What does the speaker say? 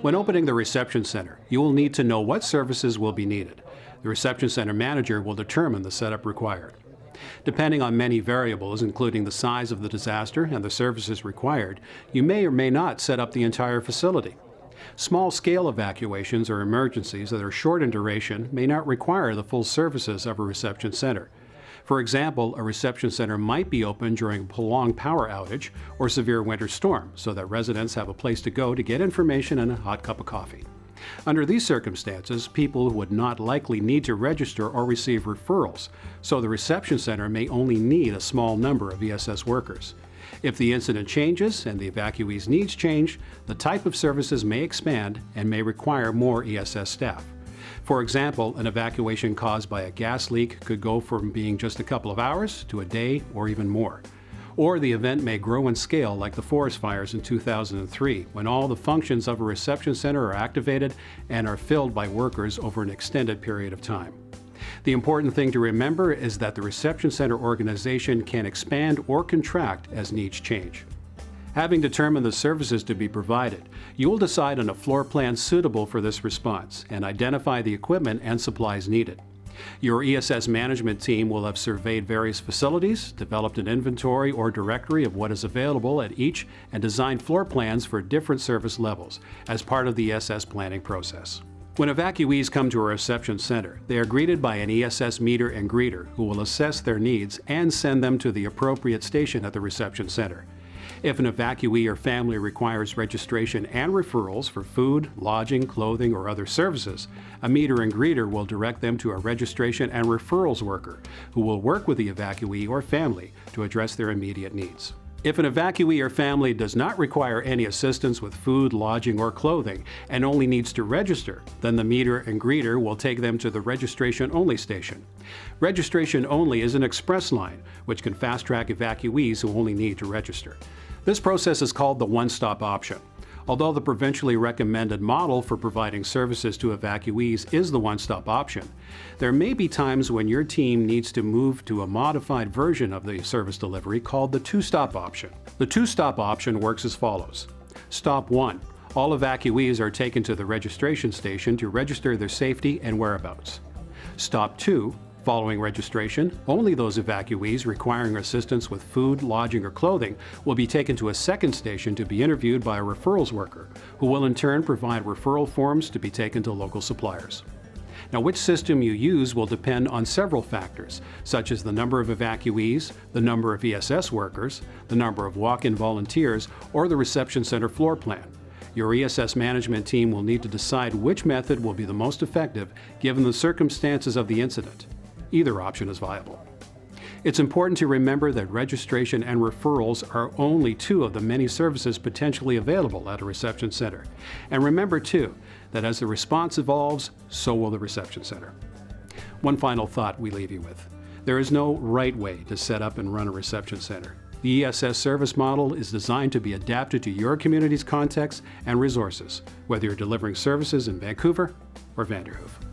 When opening the reception center, you will need to know what services will be needed. The reception center manager will determine the setup required. Depending on many variables, including the size of the disaster and the services required, you may or may not set up the entire facility. Small-scale evacuations or emergencies that are short in duration may not require the full services of a reception center. For example, a reception center might be open during a prolonged power outage or severe winter storm so that residents have a place to go to get information and a hot cup of coffee. Under these circumstances, people would not likely need to register or receive referrals, so the reception center may only need a small number of ESS workers. If the incident changes and the evacuee's needs change, the type of services may expand and may require more ESS staff. For example, an evacuation caused by a gas leak could go from being just a couple of hours to a day or even more. Or the event may grow in scale like the forest fires in 2003, when all the functions of a reception center are activated and are filled by workers over an extended period of time. The important thing to remember is that the reception center organization can expand or contract as needs change. Having determined the services to be provided, you will decide on a floor plan suitable for this response and identify the equipment and supplies needed. Your ESS management team will have surveyed various facilities, developed an inventory or directory of what is available at each, and designed floor plans for different service levels as part of the ESS planning process. When evacuees come to a reception center, they are greeted by an ESS meter and greeter who will assess their needs and send them to the appropriate station at the reception center. If an evacuee or family requires registration and referrals for food, lodging, clothing, or other services, a meter and greeter will direct them to a registration and referrals worker who will work with the evacuee or family to address their immediate needs. If an evacuee or family does not require any assistance with food, lodging, or clothing and only needs to register, then the meter and greeter will take them to the registration-only station. Registration-only is an express line, which can fast-track evacuees who only need to register. This process is called the one-stop option. Although the provincially recommended model for providing services to evacuees is the one-stop option, there may be times when your team needs to move to a modified version of the service delivery called the two-stop option. The two-stop option works as follows. Stop 1. All evacuees are taken to the registration station to register their safety and whereabouts. Stop 2. Following registration, only those evacuees requiring assistance with food, lodging, or clothing will be taken to a second station to be interviewed by a referrals worker, who will in turn provide referral forms to be taken to local suppliers. Now, which system you use will depend on several factors, such as the number of evacuees, the number of ESS workers, the number of walk-in volunteers, or the reception center floor plan. Your ESS management team will need to decide which method will be the most effective given the circumstances of the incident. Either option is viable. It's important to remember that registration and referrals are only two of the many services potentially available at a reception center. And remember, too, that as the response evolves, so will the reception center. One final thought we leave you with. There is no right way to set up and run a reception center. The ESS service model is designed to be adapted to your community's context and resources, whether you're delivering services in Vancouver or Vanderhoof.